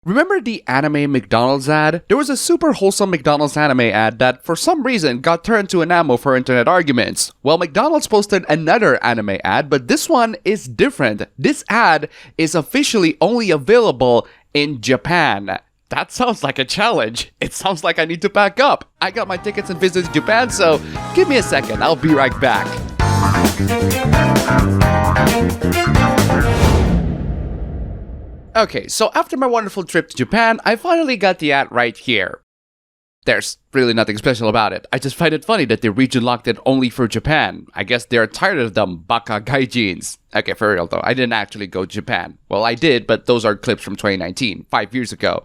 Remember the anime McDonald's ad? There was a super wholesome McDonald's anime ad that for some reason got turned to an ammo for internet arguments. Well, McDonald's posted another anime ad, but this one is different. This ad is officially only available in Japan. That sounds like a challenge. It sounds like I need to pack up. I got my tickets and visits to Japan, so give me a second, I'll be right back. Okay, so after my wonderful trip to Japan, I finally got the ad right here. There's really nothing special about it. I just find it funny that they region locked it only for Japan. I guess they're tired of them baka gaijins. Okay, for real though, I didn't actually go to Japan. Well, I did, but those are clips from 2019, 5 years ago.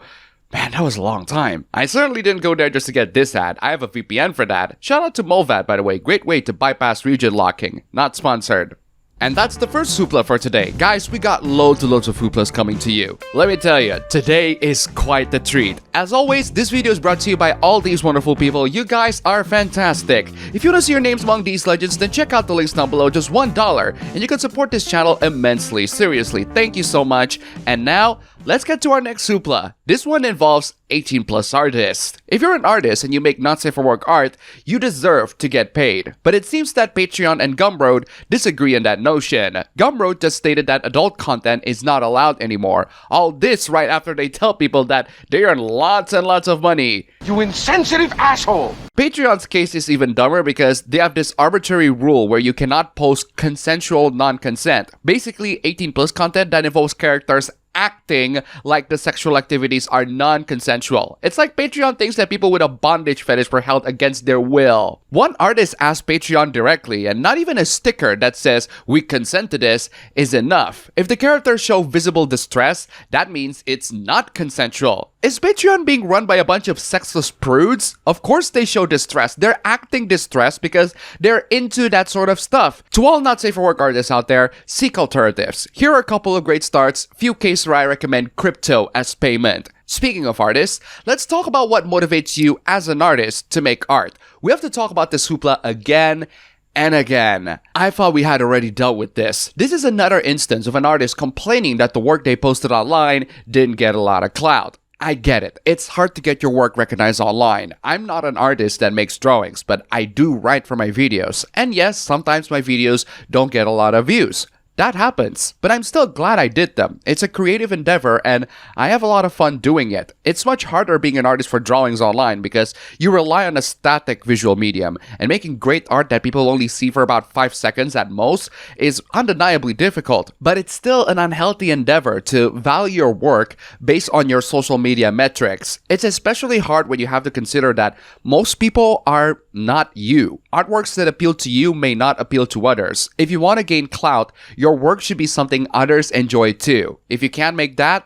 Man, that was a long time. I certainly didn't go there just to get this ad. I have a VPN for that. Shout out to Molvat, by the way. Great way to bypass region locking. Not sponsored. And that's the first hoopla for today. Guys, we got loads and loads of hooplas coming to you. Let me tell you, today is quite the treat. As always, this video is brought to you by all these wonderful people. You guys are fantastic. If you want to see your names among these legends, then check out the links down below. Just $1, and you can support this channel immensely. Seriously, thank you so much. And now, let's get to our next hoopla. This one involves 18+ artists. If you're an artist and you make not safe for work art, you deserve to get paid. But it seems that Patreon and Gumroad disagree on that notion. Gumroad just stated that adult content is not allowed anymore. All this right after they tell people that they earn lots and lots of money. You insensitive asshole! Patreon's case is even dumber because they have this arbitrary rule where you cannot post consensual non-consent. Basically, 18+ content that involves characters acting like the sexual activities are non-consensual. It's like Patreon thinks that people with a bondage fetish were held against their will. One artist asked Patreon directly, and not even a sticker that says, "We consent to this," is enough. If the characters show visible distress, that means it's not consensual. Is Patreon being run by a bunch of sexless prudes? Of course they show distress. They're acting distress because they're into that sort of stuff. To all not safe for work artists out there, seek alternatives. Here are a couple of great starts. Few cases where I recommend crypto as payment. Speaking of artists, let's talk about what motivates you as an artist to make art. We have to talk about this hoopla again and again. I thought we had already dealt with this. This is another instance of an artist complaining that the work they posted online didn't get a lot of clout. I get it. It's hard to get your work recognized online. I'm not an artist that makes drawings, but I do write for my videos. And yes, sometimes my videos don't get a lot of views. That happens, but I'm still glad I did them. It's a creative endeavor and I have a lot of fun doing it. It's much harder being an artist for drawings online because you rely on a static visual medium, and making great art that people only see for about 5 seconds at most is undeniably difficult. But it's still an unhealthy endeavor to value your work based on your social media metrics. It's especially hard when you have to consider that most people are not you. Artworks that appeal to you may not appeal to others. If you want to gain clout, your work should be something others enjoy too. If you can't make that,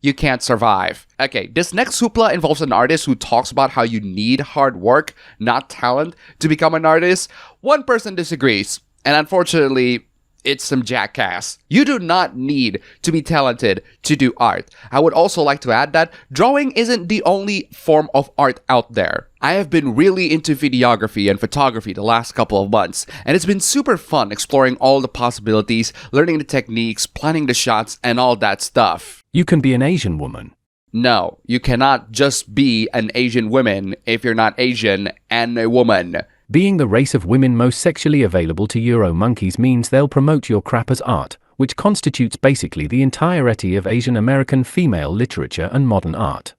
you can't survive. Okay, this next hoopla involves an artist who talks about how you need hard work, not talent, to become an artist. One person disagrees, and unfortunately, it's some jackass. You do not need to be talented to do art. I would also like to add that drawing isn't the only form of art out there. I have been really into videography and photography the last couple of months, and it's been super fun exploring all the possibilities, learning the techniques, planning the shots, and all that stuff. You can be an Asian woman. No, you cannot just be an Asian woman if you're not Asian and a woman. Being the race of women most sexually available to Euro monkeys means they'll promote your crap as art, which constitutes basically the entirety of Asian American female literature and modern art.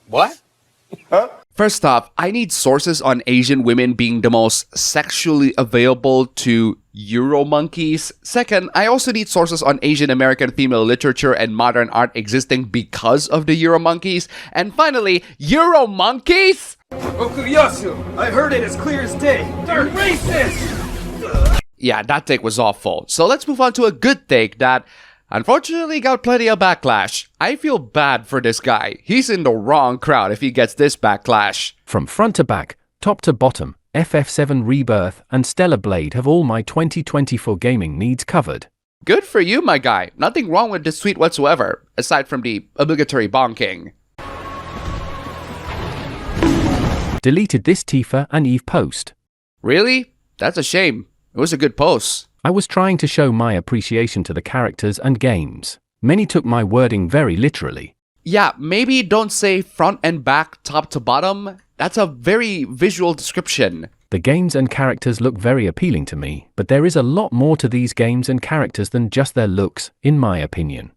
What? Huh? First off, I need sources on Asian women being the most sexually available to Euro monkeys. Second, I also need sources on Asian American female literature and modern art existing because of the Euro monkeys. And finally, Euro monkeys? Okuyasu, I heard it as clear as day. They're racist! Yeah, that take was awful. So let's move on to a good take that unfortunately got plenty of backlash. I feel bad for this guy. He's in the wrong crowd if he gets this backlash. From front to back, top to bottom, FF7 Rebirth and Stellar Blade have all my 2024 gaming needs covered. Good for you, my guy. Nothing wrong with this tweet whatsoever, aside from the obligatory bonking. Deleted this Tifa and Eve post. Really? That's a shame. It was a good post. I was trying to show my appreciation to the characters and games. Many took my wording very literally. Yeah, maybe don't say front and back, top to bottom. That's a very visual description. The games and characters look very appealing to me, but there is a lot more to these games and characters than just their looks, in my opinion.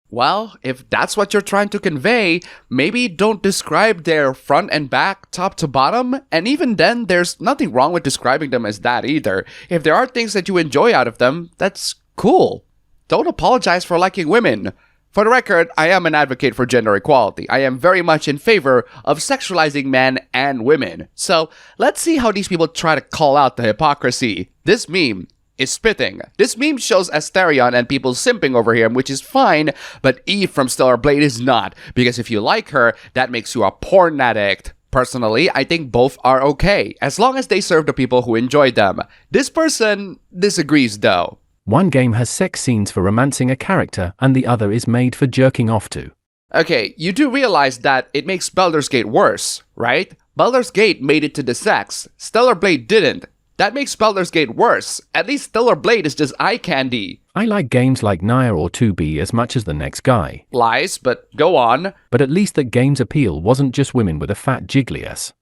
Well, if that's what you're trying to convey, maybe don't describe their front and back, top to bottom, and even then, there's nothing wrong with describing them as that either. If there are things that you enjoy out of them, that's cool. Don't apologize for liking women. For the record, I am an advocate for gender equality. I am very much in favor of sexualizing men and women. So, let's see how these people try to call out the hypocrisy. This meme is spitting. This meme shows Asterion and people simping over him, which is fine, but Eve from Stellar Blade is not, because if you like her, that makes you a porn addict. Personally, I think both are okay, as long as they serve the people who enjoy them. This person disagrees though. One game has sex scenes for romancing a character, and the other is made for jerking off to. Okay, you do realize that it makes Baldur's Gate worse, right? Baldur's Gate made it to the sex. Stellar Blade didn't. That makes Baldur's Gate worse. At least Stellar Blade is just eye candy. I like games like Nier or 2B as much as the next guy. Lies, but go on. But at least that game's appeal wasn't just women with a fat jiggly ass.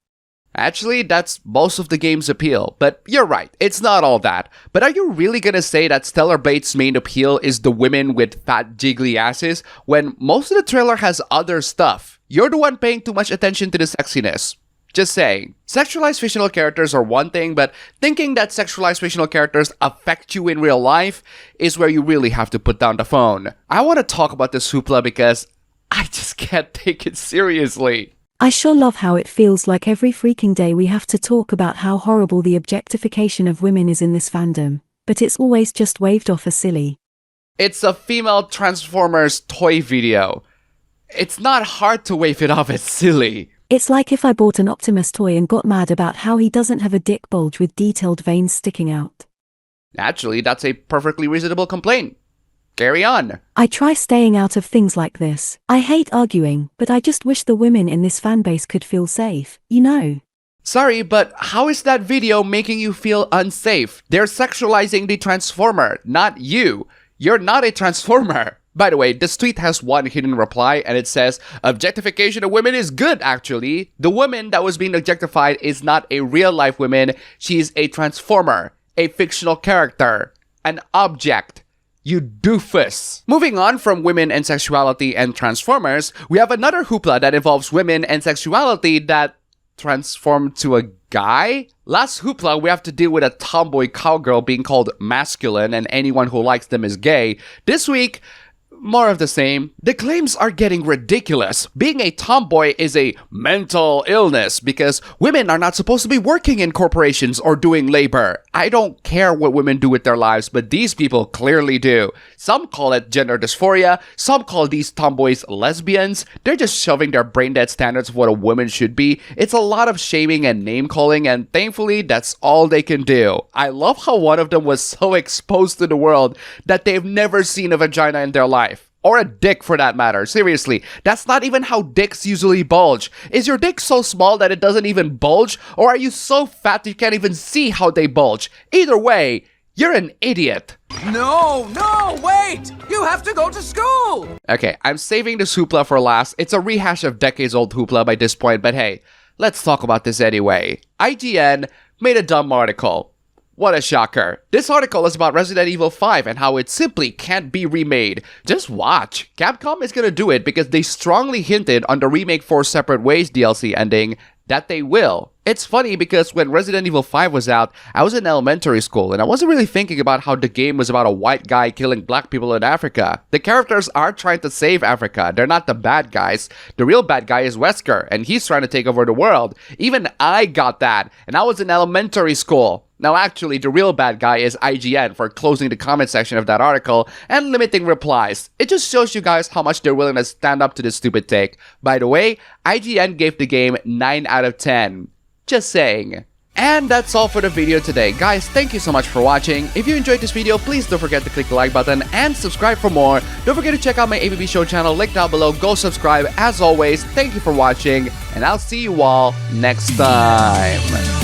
Actually, that's most of the game's appeal, but you're right, it's not all that. But are you really gonna say that Stellar Blade's main appeal is the women with fat jiggly asses, when most of the trailer has other stuff? You're the one paying too much attention to the sexiness. Just saying. Sexualized fictional characters are one thing, but thinking that sexualized fictional characters affect you in real life is where you really have to put down the phone. I want to talk about this hoopla because I just can't take it seriously. I sure love how it feels like every freaking day we have to talk about how horrible the objectification of women is in this fandom, but it's always just waved off as silly. It's a female Transformers toy video. It's not hard to wave it off as silly. It's like if I bought an Optimus toy and got mad about how he doesn't have a dick bulge with detailed veins sticking out. Actually, that's a perfectly reasonable complaint. Carry on. I try staying out of things like this. I hate arguing, but I just wish the women in this fanbase could feel safe, you know. Sorry, but how is that video making you feel unsafe? They're sexualizing the Transformer, not you. You're not a Transformer. By the way, this tweet has one hidden reply and it says, objectification of women is good actually. The woman that was being objectified is not a real life woman. She's a Transformer, a fictional character, an object. You doofus. Moving on from women and sexuality and Transformers, we have another hoopla that involves women and sexuality that transform to a guy? Last hoopla, we have to deal with a tomboy cowgirl being called masculine and anyone who likes them is gay. This week, more of the same. The claims are getting ridiculous. Being a tomboy is a mental illness because women are not supposed to be working in corporations or doing labor. I don't care what women do with their lives, but these people clearly do. Some call it gender dysphoria, some call these tomboys lesbians. They're just shoving their brain-dead standards of what a woman should be. It's a lot of shaming and name-calling, and thankfully, that's all they can do. I love how one of them was so exposed to the world that they've never seen a vagina in their life. Or a dick for that matter. Seriously, that's not even how dicks usually bulge. Is your dick so small that it doesn't even bulge? Or are you so fat you can't even see how they bulge? Either way, you're an idiot. No, wait! You have to go to school! Okay, I'm saving this hoopla for last. It's a rehash of decades-old hoopla by this point, but hey, let's talk about this anyway. IGN made a dumb article. What a shocker. This article is about Resident Evil 5 and how it simply can't be remade. Just watch. Capcom is gonna do it because they strongly hinted on the Remake 4 Separate Ways DLC ending that they will. It's funny because when Resident Evil 5 was out, I was in elementary school and I wasn't really thinking about how the game was about a white guy killing black people in Africa. The characters are trying to save Africa. They're not the bad guys. The real bad guy is Wesker and he's trying to take over the world. Even I got that and I was in elementary school. Now actually, the real bad guy is IGN for closing the comment section of that article and limiting replies. It just shows you guys how much they're willing to stand up to this stupid take. By the way, IGN gave the game 9 out of 10. Just saying. And that's all for the video today. Guys, thank you so much for watching. If you enjoyed this video, please don't forget to click the like button and subscribe for more. Don't forget to check out my ABB Show channel, link down below. Go subscribe. As always, thank you for watching, and I'll see you all next time.